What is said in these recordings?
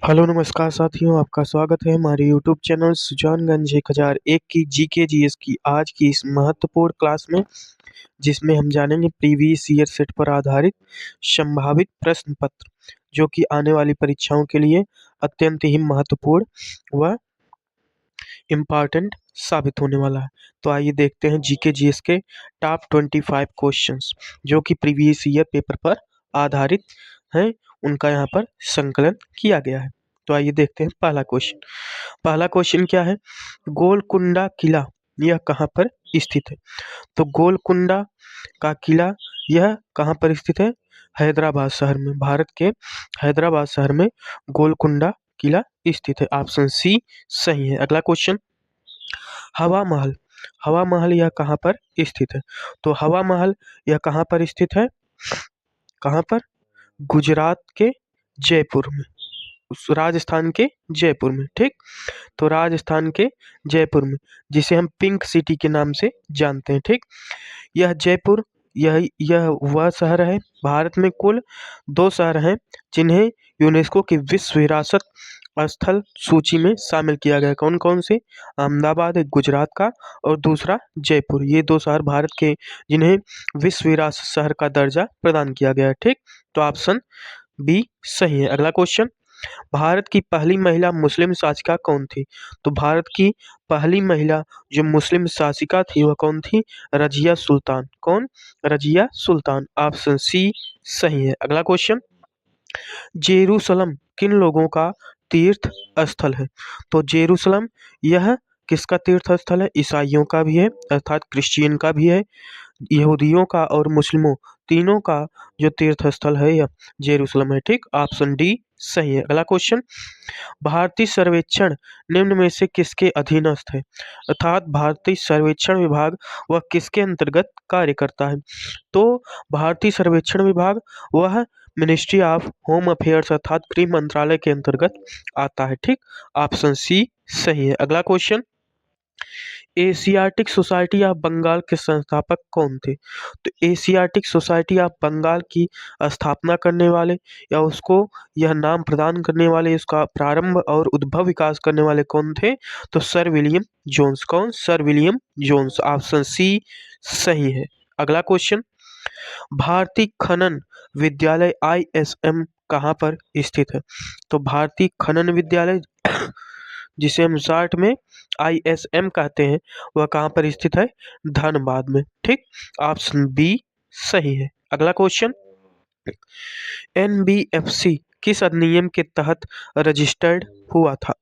Hello नमस्कार साथियों, आपका स्वागत है हमारे यूट्यूब चैनल सुजानगंज 1001 की जीके जीएस की आज की इस महत्वपूर्ण क्लास में, जिसमें हम जानेंगे प्रीवियस ईयर सेट पर आधारित संभावित प्रश्न पत्र जो कि आने वाली परीक्षाओं के लिए अत्यंत ही महत्वपूर्ण व इम्पॉर्टेंट साबित होने वाला है। तो आइए देखते हैं जीके जीएस के टॉप 25 क्वेश्चंस जो कि प्रीवियस ईयर पेपर पर आधारित हैं, उनका यहाँ पर संकलन किया गया है। तो आइए देखते हैं पहला क्वेश्चन क्या है। गोलकुंडा किला यह कहाँ पर स्थित है। तो गोलकुंडा का किला यह कहाँ पर स्थित है। हैदराबाद शहर में, भारत के हैदराबाद शहर में गोलकुंडा किला स्थित है। ऑप्शन सी सही है। अगला क्वेश्चन, हवा महल हवा महल यह कहाँ पर स्थित है। तो हवा महल यह कहाँ पर स्थित है। कहाँ पर, गुजरात के जयपुर में, राजस्थान के जयपुर में। ठीक, तो राजस्थान के जयपुर में, जिसे हम पिंक सिटी के नाम से जानते हैं। ठीक, यह जयपुर यह वह शहर है। भारत में कुल 2 शहर हैं जिन्हें यूनेस्को की विश्व विरासत स्थल सूची में शामिल किया गया है। कौन कौन से। अहमदाबाद एक गुजरात का और दूसरा जयपुर। ये 2 शहर भारत के जिन्हें विश्व विरासत शहर का दर्जा प्रदान किया गया है। ठीक, तो ऑप्शन बी सही है। अगला क्वेश्चन, भारत की पहली महिला मुस्लिम शासिका कौन थी। तो भारत की पहली महिला जो मुस्लिम शासिका थी वह कौन थी। रजिया सुल्तान। कौन, रजिया सुल्तान। ऑप्शन सी सही है। अगला क्वेश्चन, जेरूसलम किन लोगों का तीर्थ स्थल है। तो जेरूसलम यह किसका तीर्थ स्थल है। ईसाइयों का भी है, अर्थात क्रिश्चियन का भी है, यहूदियों का और मुस्लिमों तीनों का जो तीर्थ स्थल है यह जेरूसलम है। ठीक, ऑप्शन डी सही है। अगला क्वेश्चन, भारतीय सर्वेक्षण निम्न में से किसके अधीनस्थ है। अर्थात भारतीय सर्वेक्षण विभाग वह किसके अंतर्गत कार्य करता है। तो भारतीय सर्वेक्षण विभाग वह मिनिस्ट्री ऑफ होम अफेयर्स अर्थात गृह मंत्रालय के अंतर्गत आता है। ठीक, ऑप्शन सी सही है। अगला question, Asiatic Society of Bengal के संस्थापक कौन थे। तो एशियाटिक सोसाइटी ऑफ बंगाल की स्थापना करने वाले या उसको यह नाम प्रदान करने वाले, इसका प्रारंभ और उद्भव विकास करने वाले कौन थे। तो सर विलियम जोन्स। कौन, sir William Jones. Option C सही है। अगला क्वेश्चन, भारतीय खनन विद्यालय ISM कहाँ पर स्थित है। तो भारतीय खनन विद्यालय जिसे हम शॉर्ट में ISM कहते हैं वह कहाँ पर स्थित है। धनबाद में। ठीक, ऑप्शन बी सही है। अगला क्वेश्चन, NBFC किस अधिनियम के तहत रजिस्टर्ड हुआ था।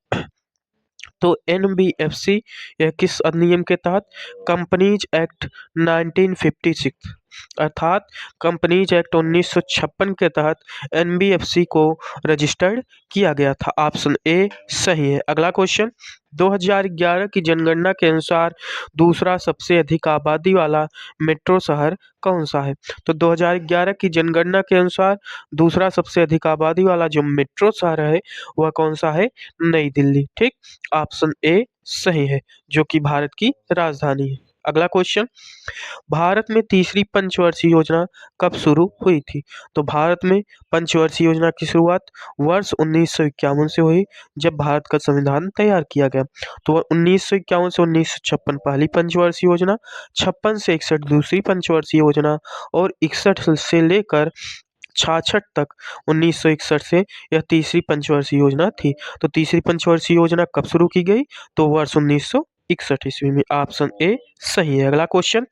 तो NBFC यह किस अधिनियम के तहत, कंपनीज एक्ट 1956 अर्थात कंपनीज एक्ट 1956 के तहत NBFC को रजिस्टर्ड किया गया था। ऑप्शन ए सही है। अगला क्वेश्चन, 2011 की जनगणना के अनुसार दूसरा सबसे अधिक आबादी वाला मेट्रो शहर कौन सा है। तो 2011 की जनगणना के अनुसार दूसरा सबसे अधिक आबादी वाला जो मेट्रो शहर है वह कौन सा है, नई दिल्ली। ठीक, ऑप्शन ए सही है, जो कि भारत की राजधानी है। अगला क्वेश्चन, भारत में तीसरी पंचवर्षीय योजना कब शुरू हुई थी। तो भारत में पंचवर्षीय योजना की शुरुआत वर्ष 1951 से हुई, जब भारत का संविधान तैयार किया गया। तो वह 1951 से 1956 पहली पंचवर्षीय योजना, 56 से 61 दूसरी पंचवर्षीय योजना और 61 से लेकर 66 तक 1961 से यह तीसरी पंचवर्षीय योजना थी। तो तीसरी पंचवर्षीय योजना कब शुरू की गई, तो वर्ष 1961 ईस्वी में। ऑप्शन ए सही है। अगला क्वेश्चन,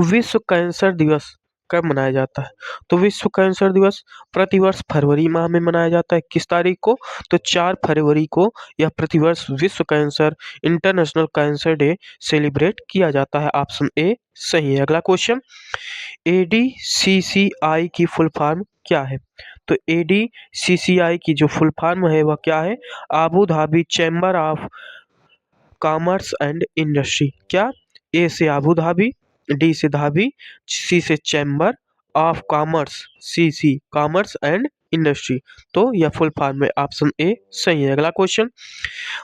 विश्व कैंसर दिवस कब मनाया जाता है। तो विश्व कैंसर दिवस प्रतिवर्ष फरवरी माह में मनाया जाता है। किस तारीख को, तो 4 फरवरी को यह प्रतिवर्ष विश्व cancer international cancer day celebrate किया जाता है। ऑप्शन ए सही है। अगला क्वेश्चन, ADCCI की फुल फॉर्म क्या है। तो ADCCI की जो फुल फॉर्म है वह क्या है, Abu Dhabi chamber of commerce and industry. क्या, ए से आबू धाबी, डी से धाबी, सी से chamber of commerce, C commerce and industry. तो यह फुल फॉर्म है। ऑप्शन ए सही है। अगला क्वेश्चन,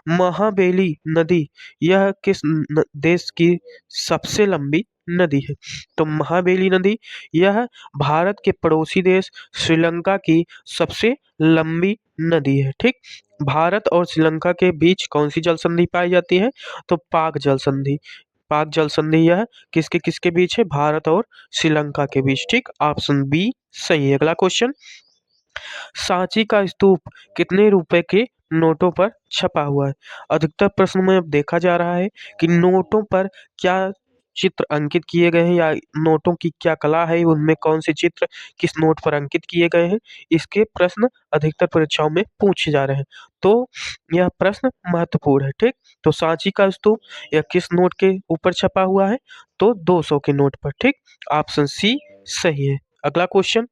महाबेली नदी यह किस देश की सबसे लंबी नदी है? तो महाबेली नदी यह भारत के पड़ोसी देश श्रीलंका की सबसे लंबी नदी है। ठीक, भारत और श्रीलंका के बीच कौन सी जल संधि पाई जाती है? तो पाक जल संधि। पाक जल संधि यह किसके किसके बीच है? भारत और श्रीलंका के बीच। ठीक, ऑप्शन बी सही है। अगला क्वेश्चन, सांची का स्तूप कितने रुपए के नोटों पर छपा हुआ है? अधिकतर प्रश्न में अब देखा जा रहा है कि नोटों पर क्या चित्र अंकित किए गए हैं या नोटों की क्या कला है, उनमें कौन से चित्र किस नोट पर अंकित किए गए हैं, इसके प्रश्न अधिकतर परीक्षाओं में पूछे जा रहे हैं। तो यह प्रश्न महत्वपूर्ण है। ठीक, तो सांची का स्तूप यह किस नोट के ऊपर छपा हुआ है? तो 200 के नोट पर। ठीक, ऑप्शन सी सही है। अगला क्वेश्चन,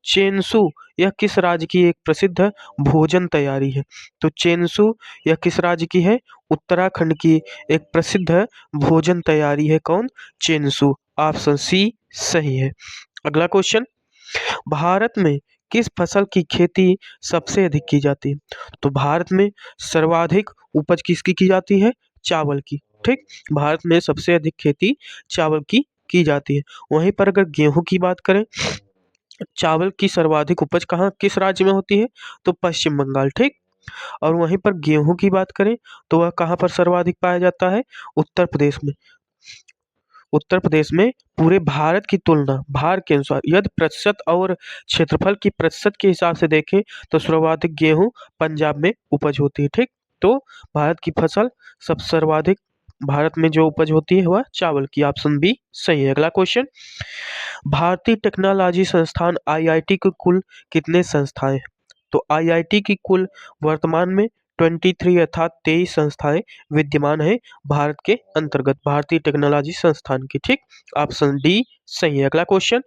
चेंसू यह किस राज्य की एक प्रसिद्ध भोजन तैयारी है? तो चेंसू यह किस राज्य की है? उत्तराखंड की एक प्रसिद्ध भोजन तैयारी है। कौन? चेंसू। ऑप्शन सी सही है। अगला क्वेश्चन, भारत में किस फसल की खेती सबसे अधिक की जाती है? तो भारत में सर्वाधिक उपज किसकी की जाती है? चावल की। ठीक, भारत में सबसे अधिक खेती चावल की जाती है। वहीं पर अगर गेहूं की बात करें, चावल की सर्वाधिक उपज कहाँ किस राज्य में होती है? तो पश्चिम बंगाल। ठीक, और वहीं पर गेहूं की बात करें तो वह कहाँ पर सर्वाधिक पाया जाता है? उत्तर प्रदेश में। उत्तर प्रदेश में पूरे भारत की तुलना भार के अनुसार यदि प्रतिशत और क्षेत्रफल की प्रतिशत के हिसाब से देखें तो सर्वाधिक गेहूं पंजाब में उपज होती है। ठीक, तो भारत की फसल सब सर्वाधिक भारत में जो उपज होती है वह चावल की। ऑप्शन बी सही है। अगला क्वेश्चन, भारतीय टेक्नोलॉजी संस्थान आईआईटी के कुल कितने संस्थाएं हैं? तो आईआईटी की कुल वर्तमान में 23 अर्थात 23 संस्थाएं विद्यमान है भारत के अंतर्गत भारतीय टेक्नोलॉजी संस्थान की। ठीक, ऑप्शन डी सही है। अगला क्वेश्चन,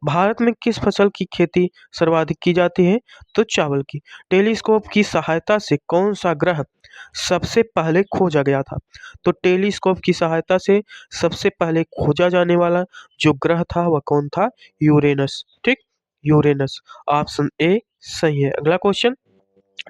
भारत में किस फसल की खेती सर्वाधिक की जाती है? तो चावल की। टेलीस्कोप की सहायता से कौन सा ग्रह सबसे पहले खोजा गया था? तो टेलीस्कोप की सहायता से सबसे पहले खोजा जाने वाला जो ग्रह था वह कौन था? यूरेनस। ठीक, यूरेनस। ऑप्शन ए सही है। अगला क्वेश्चन,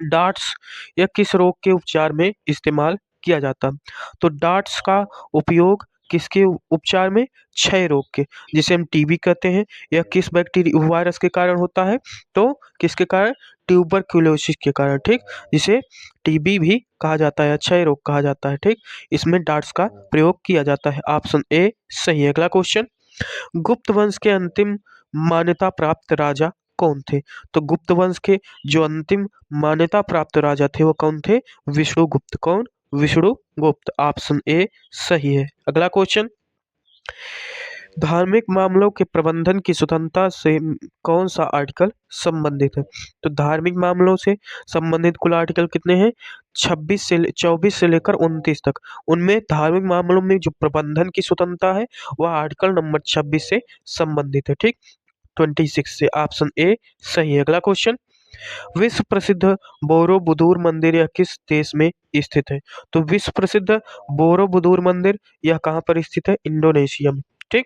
डार्ट्स यह किस रोग के उपचार में इस्तेमाल किया जाता है? तो डार्ट्स का उपयोग किसके उपचार में? क्षय रोग के, जिसे हम टीबी कहते हैं। यह किस बैक्टीरिया वायरस के कारण होता है? तो किसके कारण? ट्यूबरक्यूलोसिस के कारण। ठीक, जिसे टीबी भी कहा जाता है, क्षय रोग कहा जाता है। ठीक, इसमें डार्ट्स का प्रयोग किया जाता है। ऑप्शन ए सही है। अगला क्वेश्चन, गुप्त वंश के अंतिम मान्यता प्राप्त राजा कौन थे? तो गुप्त वंश के जो अंतिम मान्यता प्राप्त राजा थे वो कौन थे? विष्णुगुप्त। कौन? विष्णुगुप्त। ऑप्शन ए सही है। अगला क्वेश्चन, धार्मिक मामलों के प्रबंधन की स्वतंत्रता से कौन सा आर्टिकल संबंधित है? तो धार्मिक मामलों से संबंधित कुल आर्टिकल कितने हैं? 24 से लेकर 29 तक। उनमें धार्मिक मामलों में जो प्रबंधन की स्वतंत्रता है वह आर्टिकल नंबर 26 से संबंधित है। ठीक, 26 से। ऑप्शन ए सही है। अगला क्वेश्चन, विश्व प्रसिद्ध बोरोबुदूर मंदिर यह किस देश में स्थित है? तो विश्व प्रसिद्ध बोरोबुदूर मंदिर यह कहाँ पर स्थित है? इंडोनेशिया में। ठीक,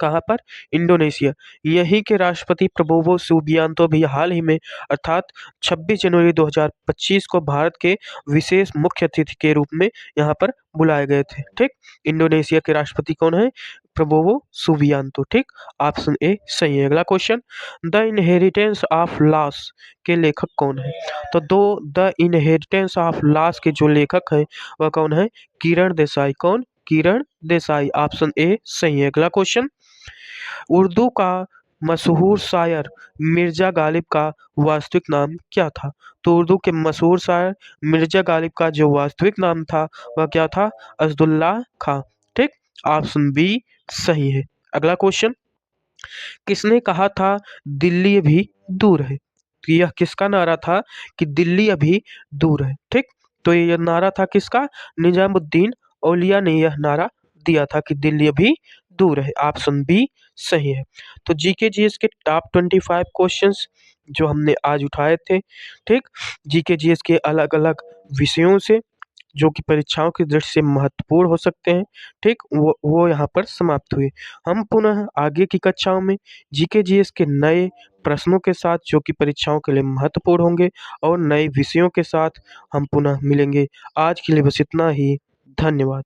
कहाँ पर? इंडोनेशिया। यहीं के राष्ट्रपति प्रबोवो सुबियांतो भी हाल ही में अर्थात 26 जनवरी 2025 को भारत के विशेष मुख्य अतिथि के रूप में यहाँ पर बुलाए गए थे। ठीक, इंडोनेशिया के राष्ट्रपति कौन है? Prabowo Subianto. ठीक, ऑप्शन ए सही है। अगला question, the inheritance of loss के लेखक कौन है? तो द इनहेरिटेंस ऑफ लॉस के जो लेखक हैं वह कौन है? किरण देसाई। कौन? किरण देसाई। ऑप्शन ए सही है। अगला क्वेश्चन, उर्दू का मशहूर शायर मिर्जा गालिब का वास्तविक नाम क्या था? तो उर्दू के मशहूर शायर मिर्जा गालिब का जो वास्तविक नाम था वह क्या था? असदुल्ला खां। ठीक, ऑप्शन बी सही है। अगला क्वेश्चन, किसने कहा था दिल्ली अभी दूर है? तो यह किसका नारा था कि दिल्ली अभी दूर है? ठीक, तो यह नारा था किसका? निजामुद्दीन औलिया ने यह नारा दिया था कि दिल्ली अभी दूर है। ऑप्शन बी सही है। तो जीके जीएस के टॉप 25 क्वेश्चंस जो हमने आज उठाए थे, ठीक, जीके जीएस के अलग अलग विषयों से जो कि परीक्षाओं की दृष्टि से महत्वपूर्ण हो सकते हैं, ठीक, वो यहाँ पर समाप्त हुए। हम पुनः आगे की कक्षाओं में जीके जीएस के नए प्रश्नों के साथ जो कि परीक्षाओं के लिए महत्वपूर्ण होंगे और नए विषयों के साथ हम पुनः मिलेंगे। आज के लिए बस इतना ही। धन्यवाद।